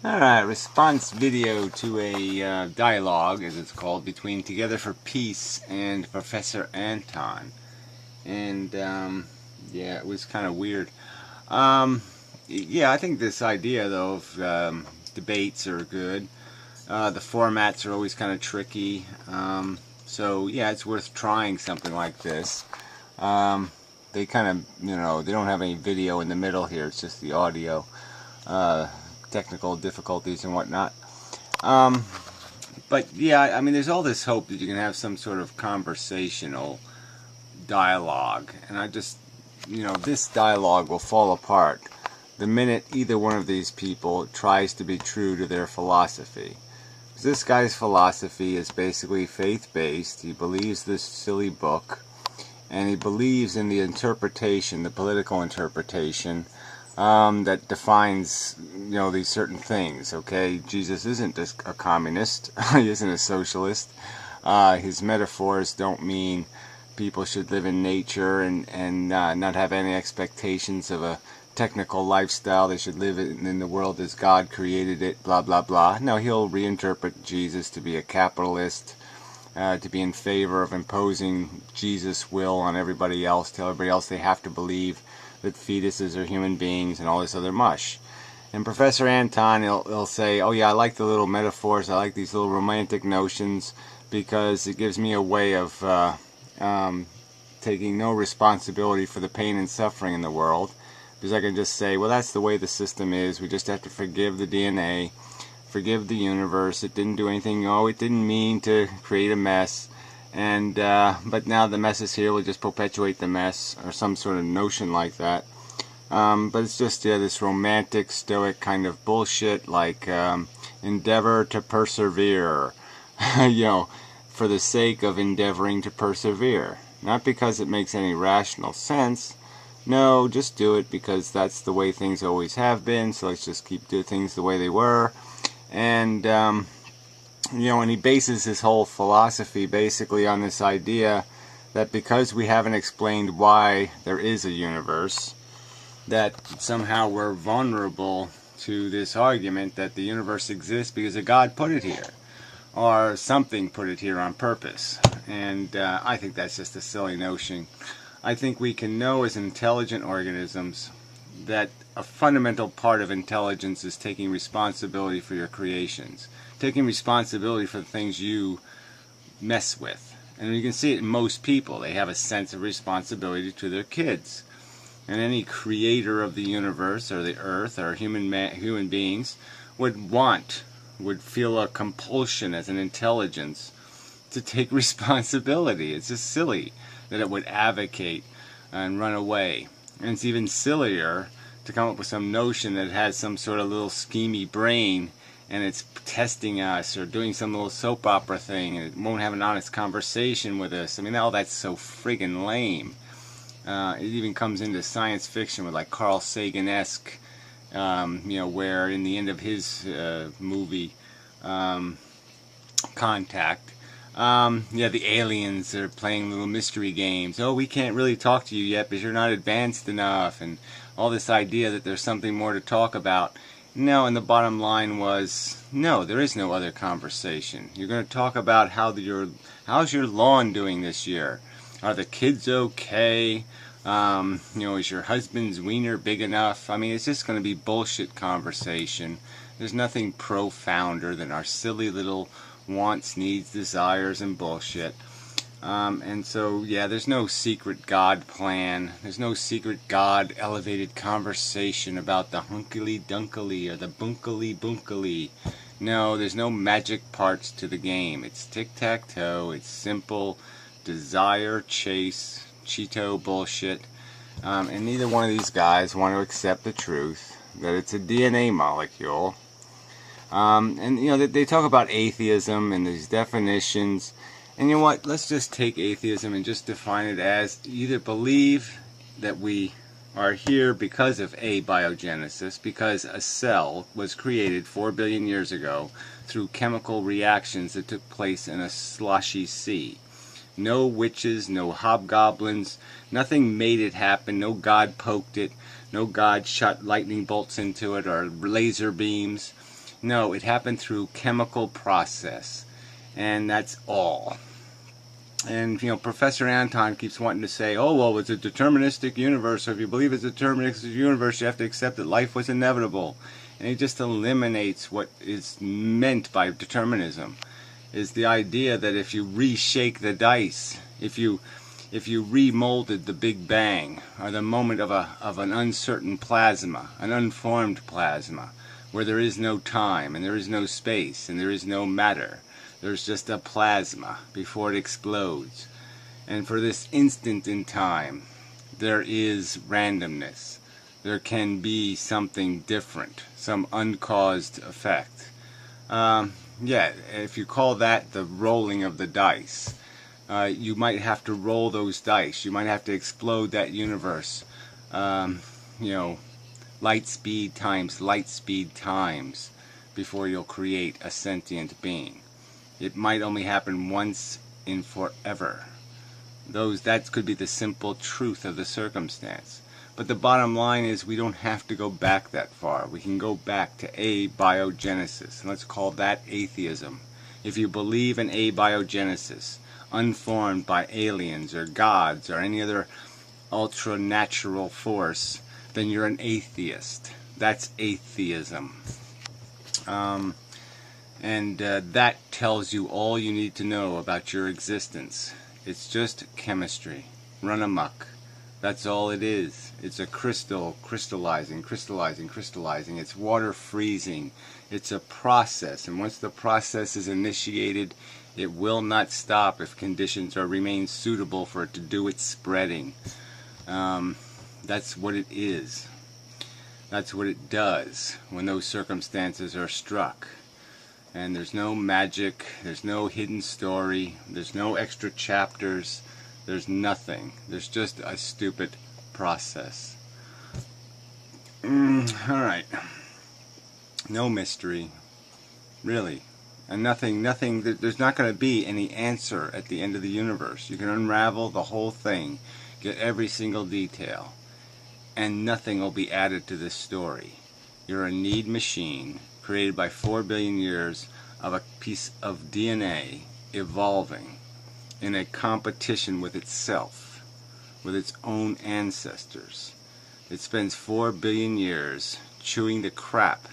Alright, response video to a dialogue, as it's called, between Together for Peace and Professoranton. And, yeah, it was kind of weird. Yeah, I think this idea, though, of debates are good. The formats are always kind of tricky. So, yeah, it's worth trying something like this. They kind of, they don't have any video in the middle here. It's just the audio. Technical difficulties and whatnot. But yeah, I mean, there's all this hope that you can have some sort of conversational dialogue. And I just, this dialogue will fall apart the minute either one of these people tries to be true to their philosophy. This guy's philosophy is basically faith-based. He believes this silly book, and he believes in the interpretation, the political interpretation, that defines, these certain things, okay? Jesus isn't a communist. He isn't a socialist. His metaphors don't mean people should live in nature and not have any expectations of a technical lifestyle. They should live in the world as God created it, blah, blah, blah. No, he'll reinterpret Jesus to be a capitalist, to be in favor of imposing Jesus' will on everybody else, tell everybody else they have to believe that fetuses are human beings and all this other mush. And Professoranton, he'll say, oh yeah, I like the little metaphors, I like these little romantic notions, because it gives me a way of taking no responsibility for the pain and suffering in the world. Because I can just say, well, that's the way the system is. We just have to forgive the DNA, forgive the universe. It didn't do anything. Oh, it didn't mean to create a mess. And but now the mess is here. We'll just perpetuate the mess, or some sort of notion like that. But it's just this romantic, stoic kind of bullshit, like endeavor to persevere, for the sake of endeavoring to persevere, not because it makes any rational sense. No, just do it because that's the way things always have been. So let's just keep doing things the way they were, and and he bases his whole philosophy basically on this idea that because we haven't explained why there is a universe, that somehow we're vulnerable to this argument that the universe exists because a God put it here, or something put it here on purpose. And I think that's just a silly notion. I think we can know as intelligent organisms that a fundamental part of intelligence is taking responsibility for your creations, taking responsibility for the things you mess with. And you can see it in most people. They have a sense of responsibility to their kids. And any creator of the universe or the earth or human beings would feel a compulsion as an intelligence to take responsibility. It's just silly that it would advocate and run away. And it's even sillier to come up with some notion that it has some sort of little schemy brain and it's testing us or doing some little soap opera thing and it won't have an honest conversation with us. I mean, all that's so friggin' lame. It even comes into science fiction with like Carl Sagan-esque, where in the end of his movie, Contact, the aliens are playing little mystery games. Oh, we can't really talk to you yet because you're not advanced enough, and all this idea that there's something more to talk about. No, and the bottom line was, no, there is no other conversation. You're going to talk about how's your lawn doing this year? Are the kids okay? Is your husband's wiener big enough? I mean, it's just going to be bullshit conversation. There's nothing profounder than our silly little wants, needs, desires, and bullshit. And so, yeah, there's no secret God plan. There's no secret God elevated conversation about the hunkily dunkily or the bunkily bunkily. No, there's no magic parts to the game. It's tic-tac-toe. It's simple desire, chase, Cheeto bullshit. And neither one of these guys want to accept the truth that it's a DNA molecule. They talk about atheism and these definitions. And you know what? Let's just take atheism and just define it as either believe that we are here because of abiogenesis, because a cell was created 4 billion years ago through chemical reactions that took place in a sloshy sea. No witches, no hobgoblins, nothing made it happen, no God poked it, no God shot lightning bolts into it or laser beams. No, it happened through chemical process, and that's all. And, Professor Anton keeps wanting to say, oh, well, it's a deterministic universe, so if you believe it's a deterministic universe, you have to accept that life was inevitable. And he just eliminates what is meant by determinism, is the idea that if you reshake the dice, if you remolded the Big Bang, or the moment of an uncertain plasma, an unformed plasma, where there is no time, and there is no space, and there is no matter, there's just a plasma before it explodes. And for this instant in time, there is randomness. There can be something different, some uncaused effect. Yeah, if you call that the rolling of the dice, you might have to roll those dice. You might have to explode that universe. Light speed times before you'll create a sentient being. It might only happen once in forever. That could be the simple truth of the circumstance. But the bottom line is we don't have to go back that far. We can go back to abiogenesis. And let's call that atheism. If you believe in abiogenesis, unformed by aliens or gods or any other ultra-natural force, then you're an atheist. That's atheism. That tells you all you need to know about your existence. It's just chemistry. Run amok. That's all it is. It's a crystal crystallizing. It's water freezing. It's a process. And once the process is initiated, it will not stop if conditions remain suitable for it to do its spreading. That's what it is. That's what it does when those circumstances are struck. And there's no magic, there's no hidden story, there's no extra chapters, there's nothing. There's just a stupid process. Alright. No mystery. Really. And nothing, there's not going to be any answer at the end of the universe. You can unravel the whole thing, get every single detail, and nothing will be added to this story. You're a need machine created by 4 billion years of a piece of DNA evolving in a competition with itself, with its own ancestors. It spends 4 billion years chewing the crap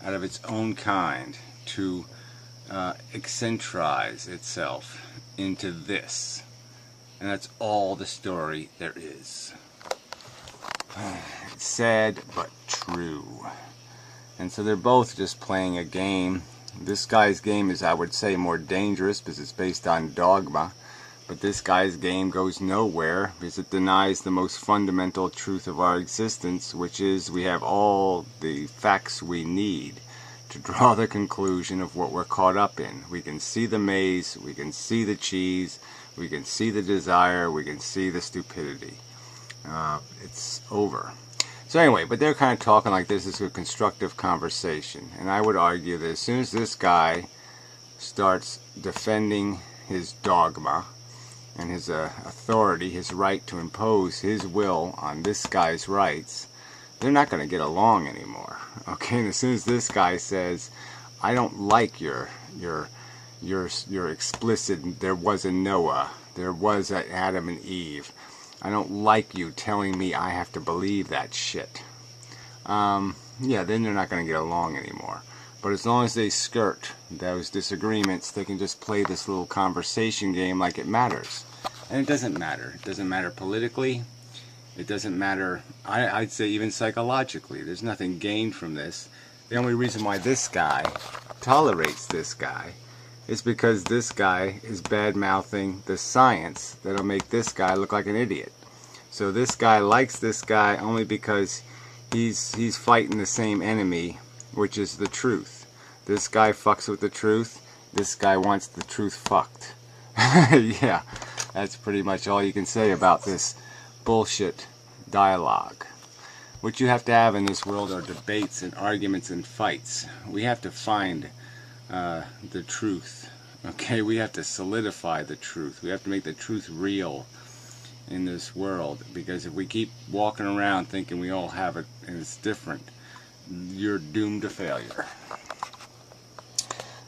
out of its own kind to eccentrize itself into this. And that's all the story there is. It's sad but true. And so they're both just playing a game. This guy's game is, I would say, more dangerous because it's based on dogma. But this guy's game goes nowhere because it denies the most fundamental truth of our existence, which is we have all the facts we need to draw the conclusion of what we're caught up in. We can see the maze, we can see the cheese, we can see the desire, we can see the stupidity. It's over. So anyway, but they're kind of talking like this is a constructive conversation. And I would argue that as soon as this guy starts defending his dogma and his authority, his right to impose his will on this guy's rights, they're not going to get along anymore. Okay, and as soon as this guy says, I don't like your explicit, there was a Noah, there was an Adam and Eve, I don't like you telling me I have to believe that shit. Yeah, then they're not going to get along anymore. But as long as they skirt those disagreements, they can just play this little conversation game like it matters. And it doesn't matter. It doesn't matter politically. It doesn't matter, I'd say, even psychologically. There's nothing gained from this. The only reason why this guy tolerates this guy is because this guy is bad-mouthing the science that'll make this guy look like an idiot. So this guy likes this guy only because he's fighting the same enemy, which is the truth. This guy fucks with the truth. This guy wants the truth fucked. Yeah, that's pretty much all you can say about this bullshit dialogue. What you have to have in this world are debates and arguments and fights. We have to find the truth. Okay, we have to solidify the truth. We have to make the truth real in this world, because if we keep walking around thinking we all have it and it's different, you're doomed to failure.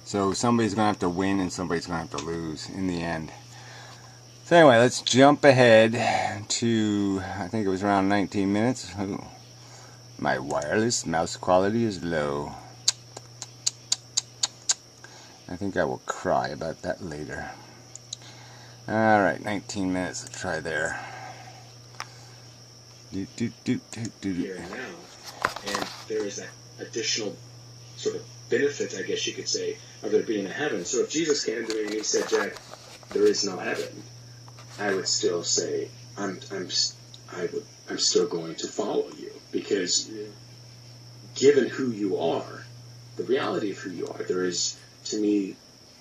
So somebody's going to have to win and somebody's going to have to lose in the end. So anyway, let's jump ahead to, I think it was around 19 minutes. Oh, my wireless mouse quality is low. I think I will cry about that later. Alright, 19 minutes, let's try there. Here and now, and there is that additional sort of benefit, I guess you could say, of there being a heaven. So if Jesus came to me and he said, Jack, there is no heaven, I would still say, I'm still going to follow you, because given who you are, the reality of who you are, there is, to me,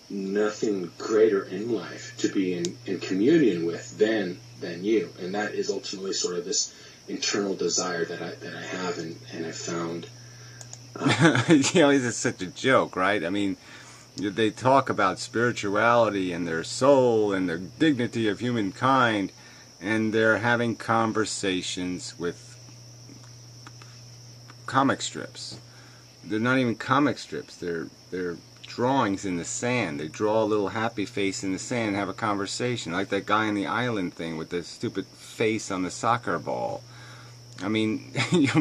nothing greater in life to be in communion with than you, and that is ultimately sort of this internal desire that I have and I've found. You know, it's such a joke, right? I mean, they talk about spirituality and their soul and the dignity of humankind, and they're having conversations with comic strips. They're not even comic strips. They're drawings in the sand. They draw a little happy face in the sand and have a conversation, like that guy on the island thing with the stupid face on the soccer ball. I mean,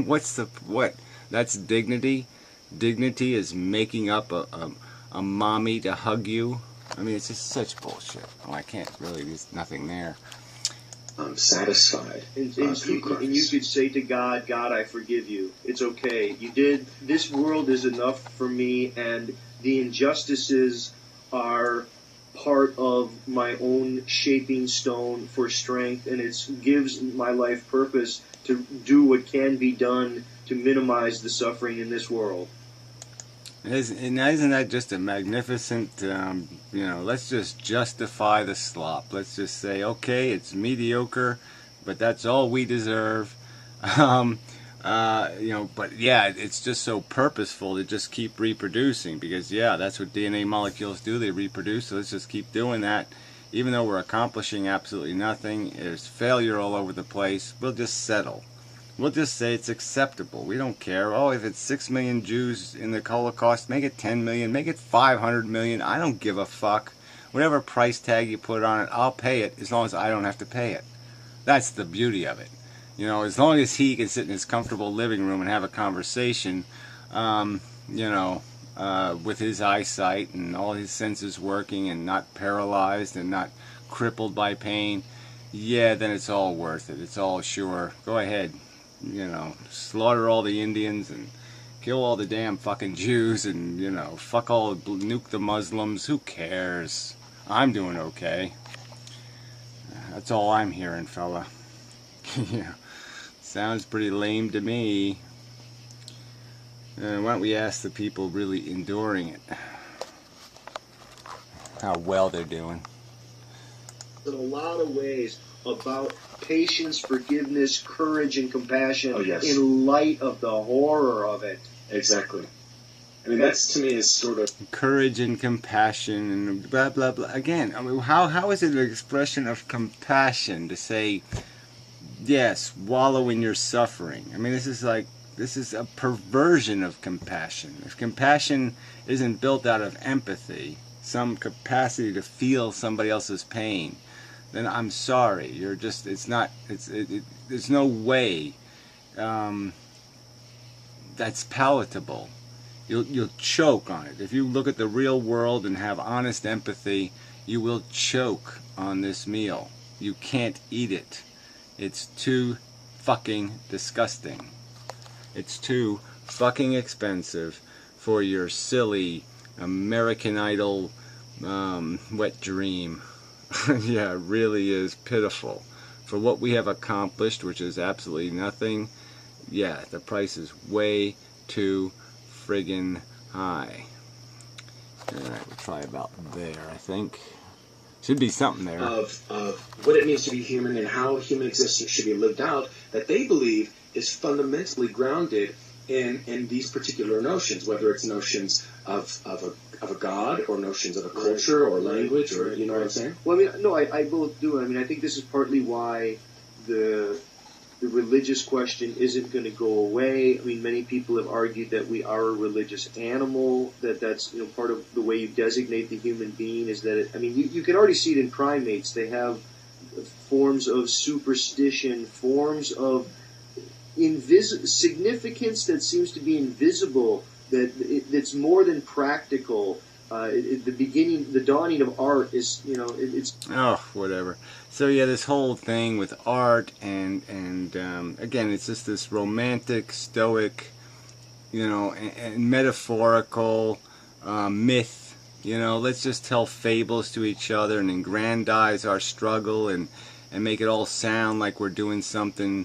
what? That's dignity. Dignity is making up a mommy to hug you. I mean, it's just such bullshit. Well, I can't really. There's nothing there. I'm satisfied. And you could say to God, God, I forgive you. It's okay. You did. This world is enough for me, and the injustices are part of my own shaping stone for strength, and it gives my life purpose to do what can be done to minimize the suffering in this world. Isn't that just a magnificent, you know, let's just justify the slop. Let's just say, okay, it's mediocre, but that's all we deserve. You know, but yeah, it's just so purposeful to just keep reproducing, because yeah, that's what DNA molecules do, they reproduce, so let's just keep doing that. Even though we're accomplishing absolutely nothing, there's failure all over the place, we'll just settle. We'll just say it's acceptable. We don't care. Oh, if it's 6 million Jews in the Holocaust, make it 10 million, make it 500 million. I don't give a fuck. Whatever price tag you put on it, I'll pay it as long as I don't have to pay it. That's the beauty of it. You know, as long as he can sit in his comfortable living room and have a conversation, you know, with his eyesight and all his senses working and not paralyzed and not crippled by pain, yeah, then it's all worth it. It's all sure. Go ahead. You know, slaughter all the Indians and kill all the damn fucking Jews and, you know, nuke the Muslims. Who cares? I'm doing okay. That's all I'm hearing, fella. Yeah, sounds pretty lame to me. Why don't we ask the people really enduring it how well they're doing? In a lot of ways, about patience, forgiveness, courage, and compassion in light of the horror of it. Exactly. I mean, that's, to me, is sort of courage and compassion and blah blah blah. Again, I mean, how is it an expression of compassion to say, yes, wallow in your suffering? I mean, this is a perversion of compassion. If compassion isn't built out of empathy, some capacity to feel somebody else's pain, then I'm sorry. You're just, there's no way that's palatable. You'll choke on it. If you look at the real world and have honest empathy, you will choke on this meal. You can't eat it. It's too fucking disgusting. It's too fucking expensive for your silly American Idol wet dream. Yeah, it really is pitiful. For what we have accomplished, which is absolutely nothing, yeah, the price is way too friggin' high. Alright, we'll try about there, I think. Should be something there. Of what it means to be human and how human existence should be lived out, that they believe is fundamentally grounded in these particular notions, whether it's notions of a god or notions of a culture or language, or, you know what I'm saying? Well, I mean, no, I both do. I mean, I think this is partly why the the religious question isn't going to go away. I mean, many people have argued that we are a religious animal, that's part of the way you designate the human being is that you can already see it in primates. They have forms of superstition, forms of significance that seems to be invisible, that's more than practical. The dawning of art is, it's... Oh, whatever. So yeah, this whole thing with art and again, it's just this romantic, stoic, and metaphorical myth. Let's just tell fables to each other and aggrandize our struggle and make it all sound like we're doing something.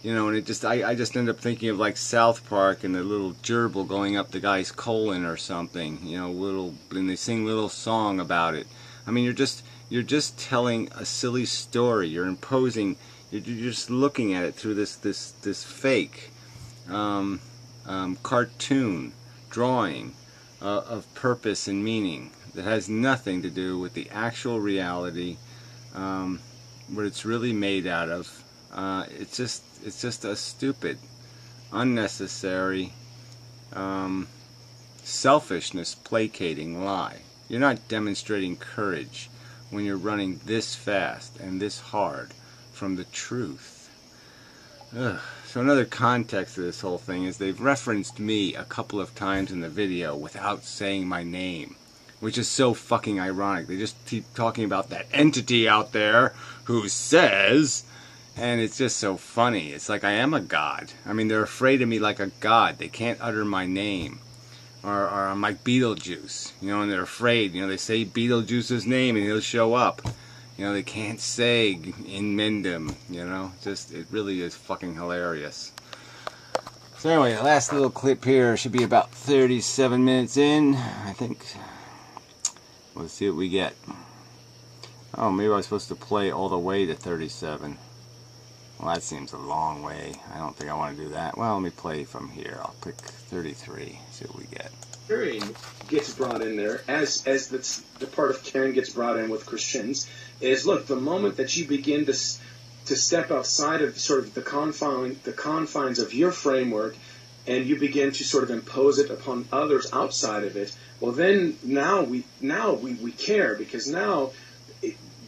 And it just, I just end up thinking of like South Park and the little gerbil going up the guy's colon or something, and they sing a little song about it. I mean, you're just telling a silly story. You're imposing, you're just looking at it through this fake cartoon drawing of purpose and meaning that has nothing to do with the actual reality, what it's really made out of. It's just a stupid, unnecessary, selfishness placating lie. You're not demonstrating courage when you're running this fast and this hard from the truth. Ugh. So another context of this whole thing is they've referenced me a couple of times in the video without saying my name, which is so fucking ironic. They just keep talking about that entity out there who says... And it's just so funny. It's like I am a god. I mean, they're afraid of me like a god. They can't utter my name. Or I'm like Beetlejuice, and they're afraid. They say Beetlejuice's name and he'll show up. They can't say in Mendham, it really is fucking hilarious. So anyway, the last little clip here should be about 37 minutes in, I think. Let's see what we get. Oh, maybe I was supposed to play all the way to 37. Well, that seems a long way. I don't think I want to do that. Well, let me play from here. I'll pick 33, see what we get. Caring gets brought in there, as the part of caring gets brought in with Christians, is, look, the moment that you begin to step outside of sort of the confines of your framework, and you begin to sort of impose it upon others outside of it, well, then now we care, because now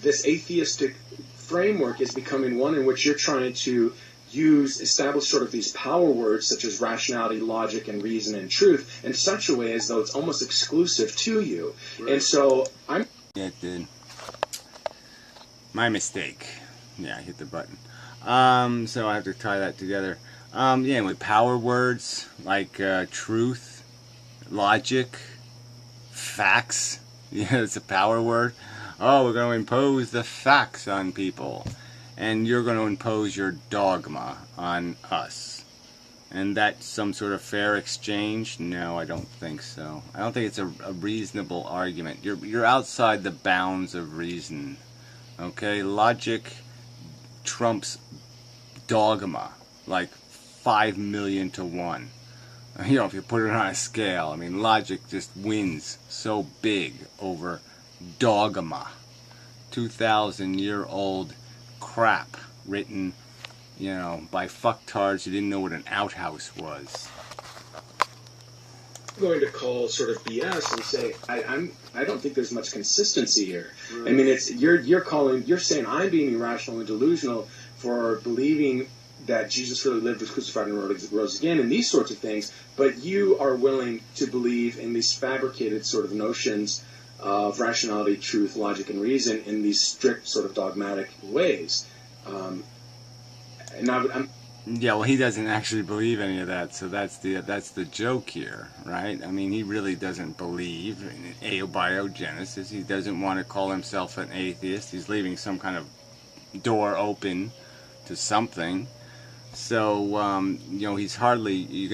this atheistic framework is becoming one in which you're trying to establish sort of these power words such as rationality, logic, and reason and truth in such a way as though it's almost exclusive to you. Right. And so I'm... Yeah, it did. My mistake. Yeah, I hit the button. So I have to tie that together. Yeah, with power words like truth, logic, facts. Yeah, it's a power word. Oh, we're going to impose the facts on people. And you're going to impose your dogma on us. And that's some sort of fair exchange? No, I don't think so. I don't think it's a reasonable argument. You're outside the bounds of reason. Okay? Logic trumps dogma like 5 million to 1. If you put it on a scale, I mean, logic just wins so big over dogma. 2,000-year-old crap written, by fucktards who didn't know what an outhouse was. I'm going to call sort of BS and say I don't think there's much consistency here. Right. I mean, it's you're saying I'm being irrational and delusional for believing that Jesus really lived, was crucified, and rose again, and these sorts of things. But you are willing to believe in these fabricated sort of notions of rationality, truth, logic, and reason in these strict sort of dogmatic ways. Yeah, well, he doesn't actually believe any of that, so that's the joke here, right? I mean, he really doesn't believe in abiogenesis. He doesn't want to call himself an atheist. He's leaving some kind of door open to something. So, he's hardly,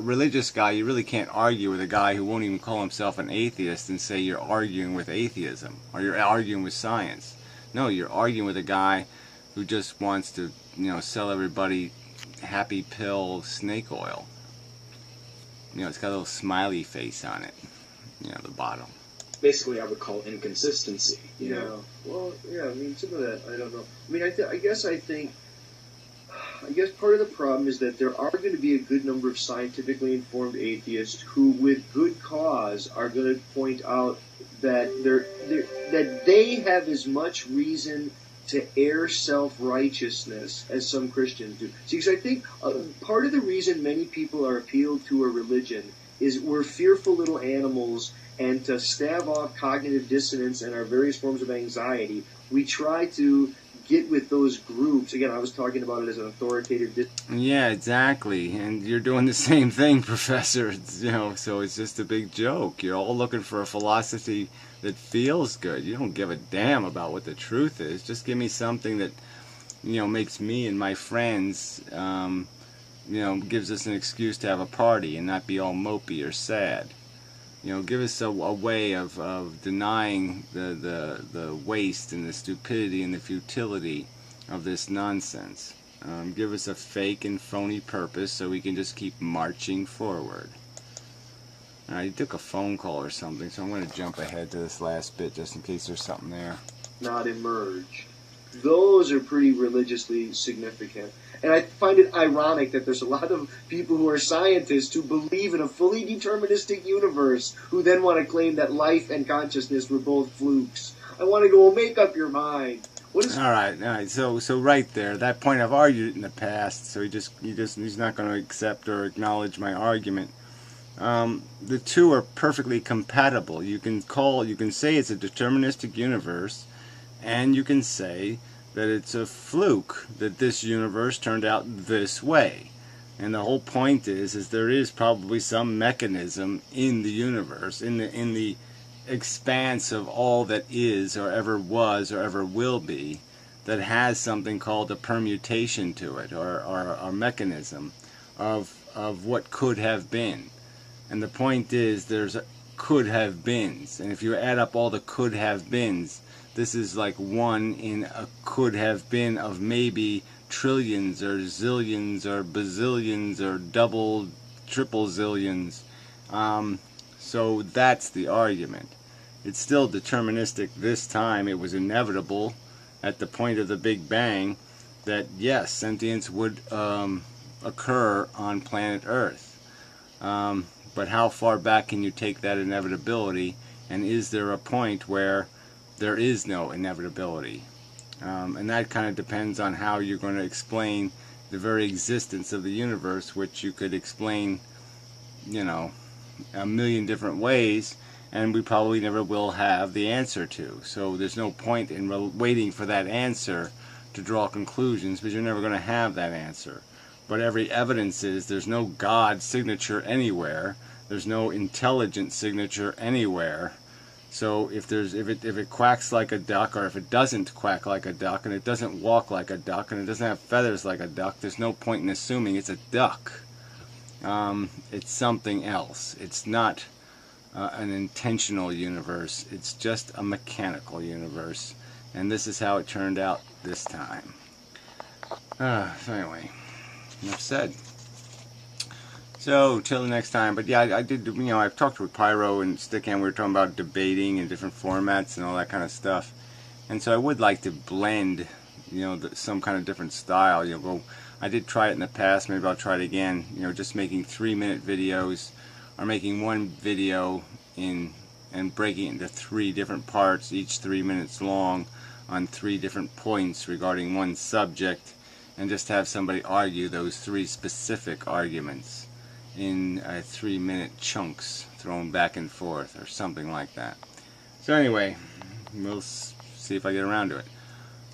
religious guy, you really can't argue with a guy who won't even call himself an atheist and say you're arguing with atheism, or you're arguing with science. No, you're arguing with a guy who just wants to, sell everybody happy pill snake oil. It's got a little smiley face on it, the bottom. Basically, I would call inconsistency, Yeah. Well, yeah, I mean, some of that, I don't know. I mean, I guess I think I guess part of the problem is that there are going to be a good number of scientifically informed atheists who, with good cause, are going to point out that that they have as much reason to air self-righteousness as some Christians do. See, because I think part of the reason many people are appealed to a religion is we're fearful little animals, and to stave off cognitive dissonance and our various forms of anxiety, we try to get with those groups. Again, I was talking about it as an authoritative. Yeah, exactly. And you're doing the same thing, Professor. So it's just a big joke. You're all looking for a philosophy that feels good. You don't give a damn about what the truth is. Just give me something that, makes me and my friends, gives us an excuse to have a party and not be all mopey or sad. Give us a way of denying the waste and the stupidity and the futility of this nonsense. Give us a fake and phony purpose so we can just keep marching forward. He took a phone call or something, so I'm going to jump ahead to this last bit just in case there's something there. Not emerge. Those are pretty religiously significant. And I find it ironic that there's a lot of people who are scientists who believe in a fully deterministic universe who then want to claim that life and consciousness were both flukes. I want to go, well, make up your mind. All right. So right there, that point I've argued in the past. So he's not going to accept or acknowledge my argument. The two are perfectly compatible. You can say it's a deterministic universe, and you can say that it's a fluke that this universe turned out this way. And the whole point is there is probably some mechanism in the universe, in the expanse of all that is or ever was or ever will be, that has something called a permutation to it, or a mechanism of what could have been. And the point is there's could have beens, and if you add up all the could have beens, this is like one in a could have been of maybe trillions or zillions or bazillions or double, triple zillions. So that's the argument. It's still deterministic this time. It was inevitable at the point of the Big Bang that, yes, sentience would occur on planet Earth. But how far back can you take that inevitability? And is there a point where there is no inevitability? And that kind of depends on how you're going to explain the very existence of the universe, which you could explain, a million different ways, and we probably never will have the answer to. So there's no point in waiting for that answer to draw conclusions, because you're never going to have that answer. But every evidence is there's no God signature anywhere. There's no intelligent signature anywhere. So if it quacks like a duck, or if it doesn't quack like a duck, and it doesn't walk like a duck, and it doesn't have feathers like a duck, there's no point in assuming it's a duck. It's something else. It's not an intentional universe. It's just a mechanical universe. And this is how it turned out this time. So anyway, enough said. So, till the next time. But yeah, I did, I've talked with Pyro and Stickhand. We were talking about debating and different formats and all that kind of stuff. And so I would like to blend, some kind of different style. I did try it in the past. Maybe I'll try it again. Just making 3-minute videos, or making one video and breaking it into 3 different parts, each 3 minutes long, on 3 different points regarding one subject, and just have somebody argue those 3 specific arguments in 3-minute chunks thrown back and forth, or something like that. So anyway, we'll see if I get around to it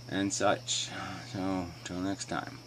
and such. So till next time.